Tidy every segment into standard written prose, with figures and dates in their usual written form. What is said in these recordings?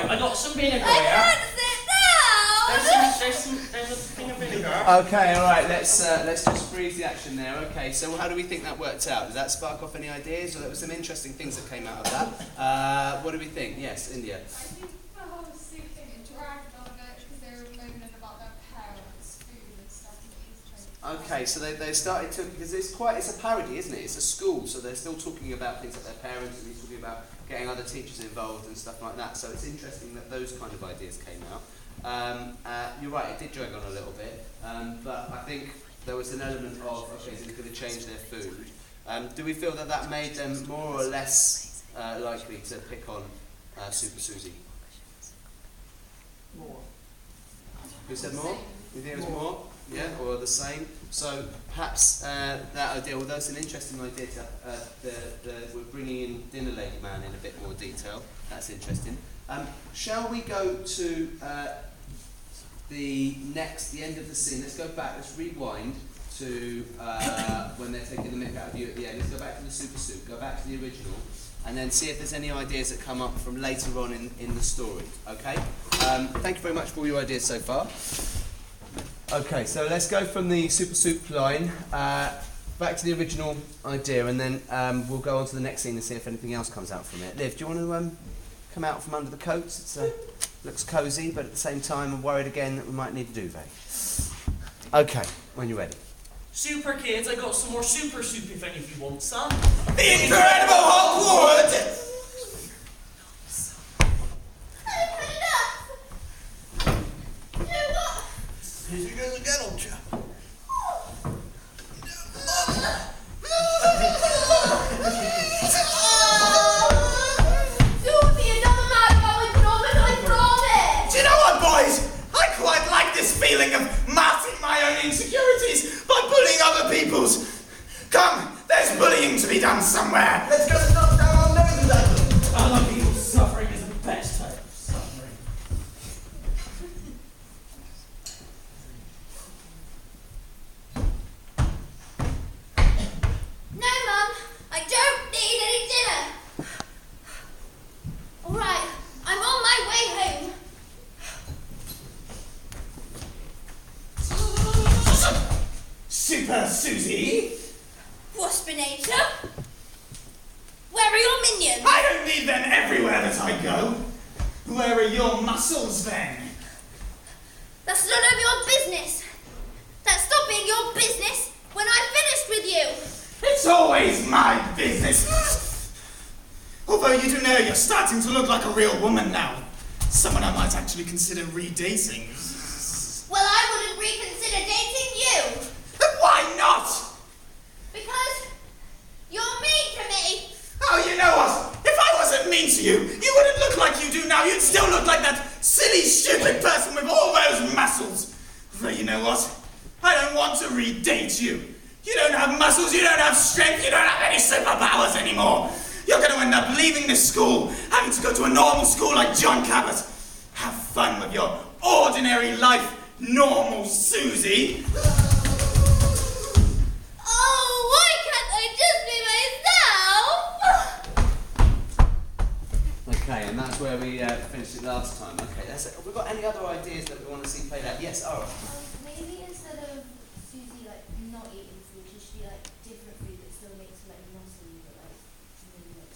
Right, I got some vinegar I here. can't sit down! There's a thing of vinegar. Okay, all right. Let's just freeze the action there. Okay, so how do we think that worked out? Did that spark off any ideas? Or there were some interesting things that came out of that. What do we think? Yes, India. I think the whole soup thing it dragged on a bit because they were moaning about their parents' food and stuff. Okay, so they started to, because it's a parody, isn't it? It's a school, so they're still talking about things like their parents, and they're talking about getting other teachers involved and stuff like that. So it's interesting that those kind of ideas came out. You're right, it did drag on a little bit, but I think there was an element of, okay, so they're going to change their food. Do we feel that that made them more or less likely to pick on Super Susie? More. Who said more? You think it was more? Yeah, or the same? So perhaps that idea, although it's an interesting idea, we're bringing in Dinner Lady Man in a bit more detail. That's interesting. Shall we go to the end of the scene? Let's go back, let's rewind to when they're taking the mick out of you at the end. Let's go back to the Super Suit, go back to the original, and then see if there's any ideas that come up from later on in the story, okay? Thank you very much for all your ideas so far. Okay, so let's go from the Super Soup line back to the original idea, and then we'll go on to the next scene and see if anything else comes out from it. Liv, do you want to come out from under the coats? It looks cosy, but at the same time I'm worried again that we might need a duvet. Okay, when you're ready. Super kids, I got some more super soup if any of you want some. The Incredible Hulk would! Here she goes again, old chap. Do you know what, boys? I quite like this feeling of masking my own insecurities by bullying other people's. Come, there's bullying to be done somewhere. Let's go and knock down our noses at them. Other people's suffering is the best type of suffering. No, Mum, I don't need any dinner. All right, I'm on my way home. Super Susie? Waspinator? Where are your minions? I don't need them everywhere that I go. Where are your muscles then? That's none of your business. That's not being your business when I'm finished with you. It's always my business. Although you do know you're starting to look like a real woman now. Someone I might actually consider re-dating. Well, I wouldn't reconsider dating you. Why not? Because you're mean to me. Oh, you know what? If I wasn't mean to you, you wouldn't look like you do now. You'd still look like that silly, stupid person with all those muscles. But you know what? I don't want to re-date you. You don't have muscles, you don't have strength, you don't have any superpowers anymore. You're going to end up leaving this school, having to go to a normal school like John Cabot. Have fun with your ordinary life, normal Susie. Oh, why can't I just be myself? Okay, and that's where we finished it last time. Okay, that's it. Have we got any other ideas that we want to see played out? Yes, Ara. Maybe instead of Susie like not eating food, she should eat like different food that still makes her like muscly, but like maybe like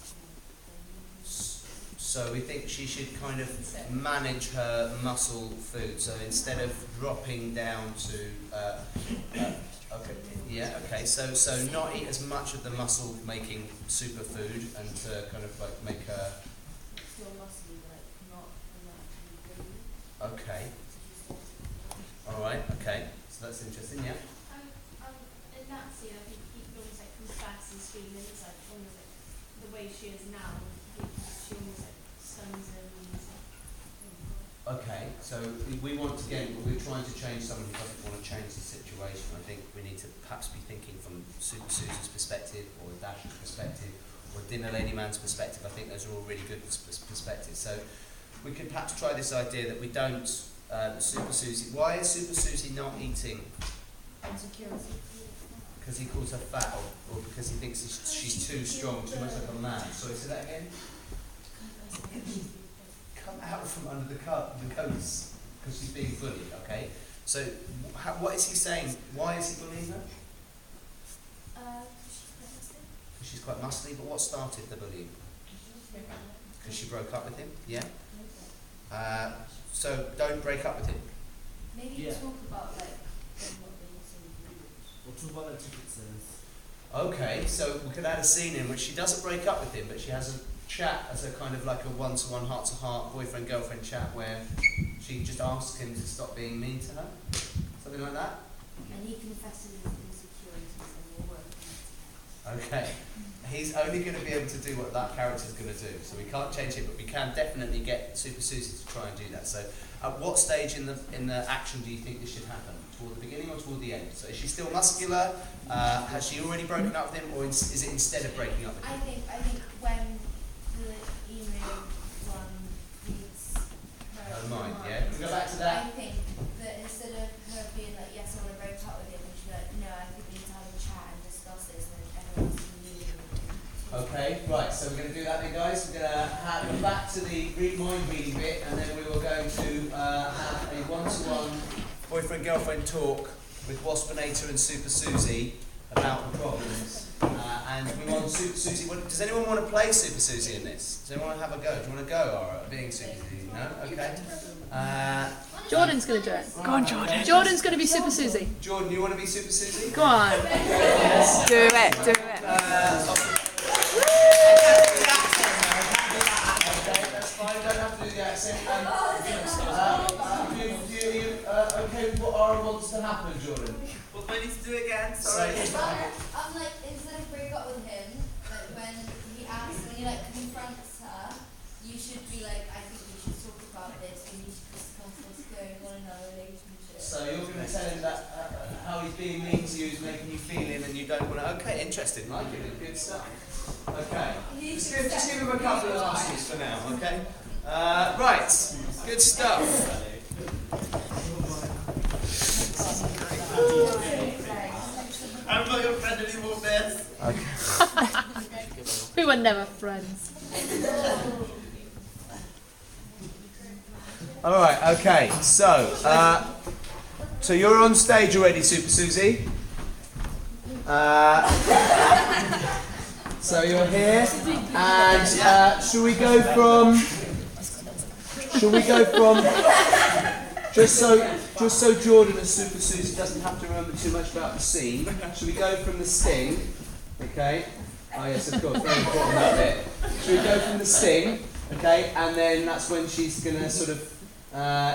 So we think she should kind of manage her muscle food. So instead of dropping down to, okay, yeah, okay. So not eat as much of the muscle making superfood, and to kind of like make her. still muscly, but like not enough to be good. Okay. All right. Okay. So that's interesting. Yeah. In that scene, I think he almost like comes back to the screen and it's like almost like the way she is now. She almost like stuns him and he's like, Okay, so we want, again, we're trying to change someone who doesn't want to change the situation. I think we need to perhaps be thinking from Super Susie's perspective, or Dash's perspective, or Dinner Lady Man's perspective. I think those are all really good perspectives. So we could perhaps try this idea that we don't, Super Susie, why is Super Susie not eating? Insecurity. Because he calls her fat, or because he thinks she's too strong, too much like a man. Sorry, say that again? come out from under the coats because she's being bullied, okay? So, what is he saying? Why is he bullying her? Because she's quite muscly, but what started the bullying? Because she broke up with him? Yeah? So, don't break up with him. Maybe Yeah. talk about like what they also do. We'll talk about the ticket sales. Okay, so we could add a scene in which she doesn't break up with him, but she has a chat as a kind of like a one-to-one, heart-to-heart, boyfriend-girlfriend chat where she just asks him to stop being mean to her. Something like that? And he confesses his insecurities and you're working. Okay. He's only going to be able to do what that character's going to do, so we can't change it, but we can definitely get Super Susie to try and do that. So, at what stage in the action do you think this should happen? Toward the beginning or toward the end? So, is she still muscular? Has she already broken up with him, or is it instead of breaking up with him? I think when the email one reads her Mind, yeah. Can we go back to that? I think that instead of her being like, yes, I want to break up with him, and she'd be like, no, I think we need to have a chat and discuss this, and then everyone else can leave. Okay, right, so we're going to do that then, guys. We're going to go back to the mind reading bit, and then we were going to have a one-to-one boyfriend-girlfriend talk with Waspinator and Super Susie about the problems. And we want Super Susie. Does anyone want to play Super Susie in this? Does anyone want to have a go? Do you want to go, Aura, being Super Susie? No? Okay. Jordan's going to do it. Go on, Jordan. Jordan's going to be Super Susie. Jordan, you want to be Super Susie? Go on. Do it, do it. That's fine, you don't have to do the accent. Okay, what Aura wants to happen, Jordan? What do I need to do again? Sorry. I'm like, instead of break up with him, like when he like confronts her, you should be like, I think we should talk about this, we need to discuss what's going on in our relationship. So you're going to tell him that how he's being mean to you is making you feel him and you don't want to... Okay, interesting, like it, good stuff. Okay, just give him a couple of answers for now, okay? Right, good stuff. I'm not your friend anymore, Bess. We were never friends. Alright, okay, so you're on stage already, Super Susie. So you're here, and shall we go from, just so Jordan and Super Susie doesn't have to remember too much about the scene, shall we go from the sting, okay? Oh yes, of course, very important that bit. Shall we go from the sting, okay, and then that's when she's going to sort of,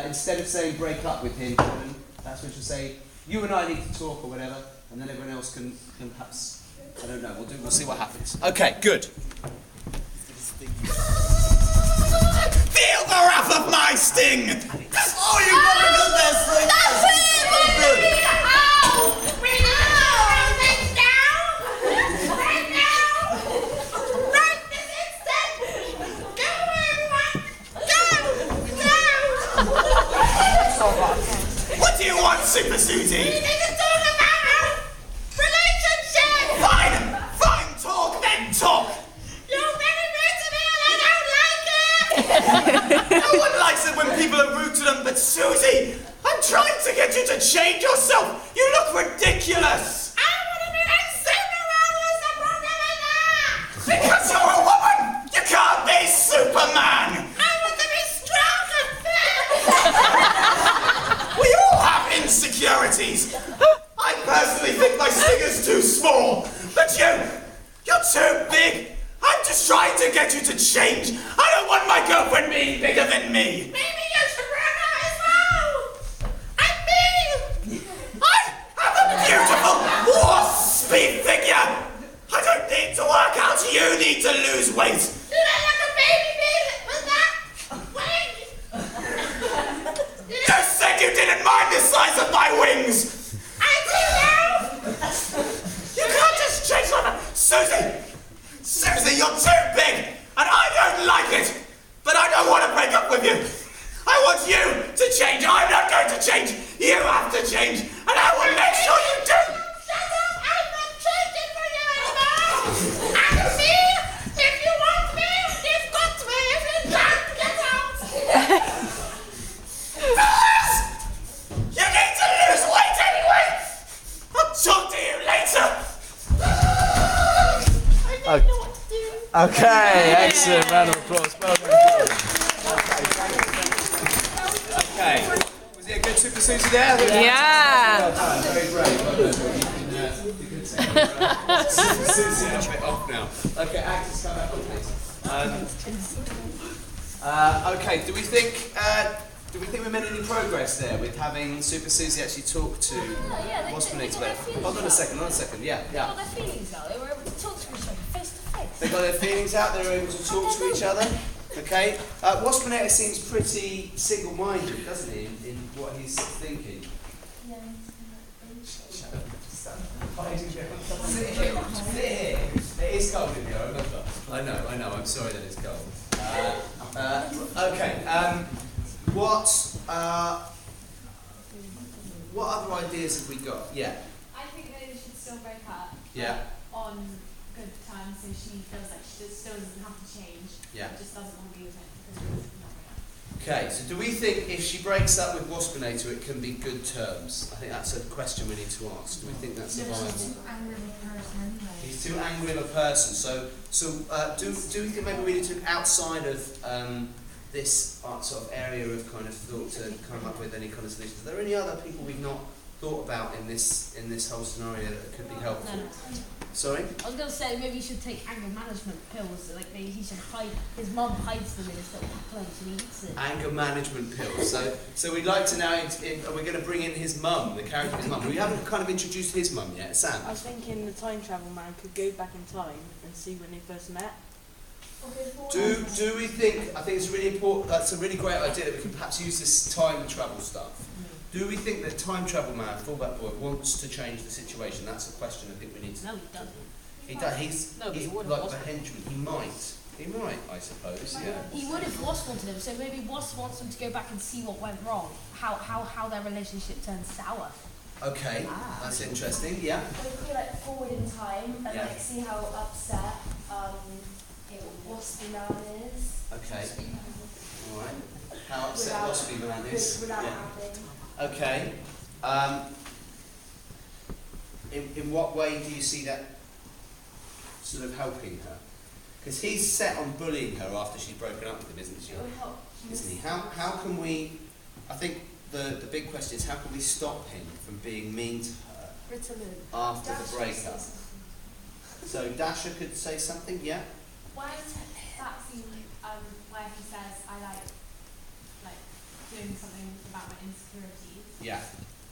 instead of saying break up with him, Jordan, that's when she'll say, you and I need to talk or whatever, and then everyone else can perhaps, I don't know, we'll see what happens. Okay, good. Feel the wrath of my sting! Oh, you gotta do this thing! That's it! We need a hole! We need a things down! Right now! Right this instant! Go, everyone! Go! What do you want, Super Susie? We need to talk about relationship! Fine, talk then, talk! You're very rude to me and I don't like it! No one likes it when people are rude to them, but Susie, I'm trying to get you to change yourself! You look ridiculous! I want to be like Superman, what's the problem with that? Because you're a woman! You can't be Superman! I want to be strong and fit! We all have insecurities! I personally think my sting is too small, but you're too big! I'm just trying to get you to change! I don't want my girlfriend being bigger than me! Maybe you should work out as well! I'm me! I have a beautiful, waspy figure! I don't need to work out, you need to lose weight! You look like a baby with that wing! You said you didn't mind the size of my wings! I do now! You can't just change like that! Susie, you're too big! And I don't like it! But I don't want to break up with you! I want you to change! I'm not going to change! You have to change! And I will make sure you do! Shut up! I'm not changing for you anymore! I'm me! If you want me, you've got me! If you don't, get out! Okay, excellent. Round of applause. Well done. Okay. Was it a good Super Susie there? Yeah. Well done. Very brave. Well done. You can take Super Susie outfit off now. Okay, actors come back on, please. Okay, do we think we made any progress there with having Super Susie actually talk to Waspinator? Hold on a second, yeah. They got their feelings out. They were able to talk to each other face to face. They got their feelings out, they were able to talk to each other. Okay? Waspinator seems pretty single-minded, doesn't he, in what he's thinking? Yeah. Sit here. It is cold in here, I remember. I know, I'm sorry that it's cold. Okay, what other ideas have we got? Yeah. I think they should still break up. Yeah. On good terms, so she feels like she still doesn't have to change. Yeah. Just doesn't want to be with it because it's not right. Okay, so do we think if she breaks up with Waspinator it can be good terms? I think that's a question we need to ask. Do we think that's a viable? Angry person anyway. He's too angry of a person. So do we think maybe we need to, outside of this sort of area of kind of thought, to come up with any kind of solutions? Are there any other people we've not thought about in this whole scenario that could be helpful? No. Sorry? I was going to say maybe he should take anger management pills. Like maybe he should hide. His mum hides them in his little clothes and he eats it. Anger management pills. So we'd like to now. We're going to bring in his mum, the character of his mum. We haven't kind of introduced his mum yet, Sam. I was thinking the time travel man could go back in time and see when they first met. Do we think? I think it's really important. That's a really great idea that we can perhaps use this time travel stuff. Do we think that time travel man, fullback boy, wants to change the situation? That's a question I think we need to. No, he doesn't. He does. He's he wouldn't, like the wasn't henchman. He might, I suppose. Yeah. He would if Wasp wanted him. So maybe Wasp wants him to go back and see what went wrong. How their relationship turned sour. Okay, that's interesting. Yeah. Or you could like forward in time and like see how upset Waspy Man is. Okay. All right. How upset Waspy Man is. Without Yeah. having. Okay. In what way do you see that sort of helping her? Because he's set on bullying her after she's broken up with him, isn't she? It would help. Isn't he? How can we? I think the big question is how can we stop him from being mean to her after the breakup? So Dasha could say something, yeah. When that scene where he says I like doing something about my insecurities, Yeah.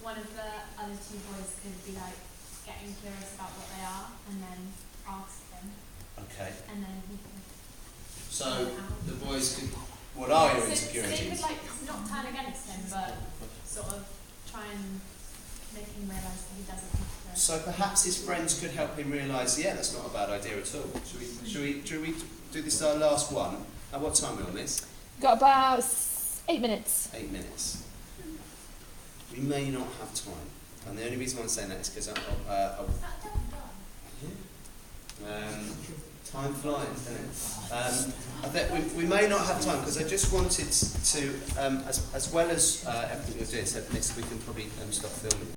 one of the other two boys could be like getting curious about what they are and then ask him, Okay. and then he can So the boys could. What are your So they insecurities? could like not turn against him, but sort of try and make him realise that he doesn't have to. So perhaps his friends could help him realise, yeah, that's not a bad idea at all. Should we do this our last one? At what time are we on this? Got about 8 minutes. 8 minutes. We may not have time. And the only reason why I'm saying that is because time flies, doesn't it? I think we may not have time because I just wanted to, as well as everything you're doing, so next we can probably stop filming.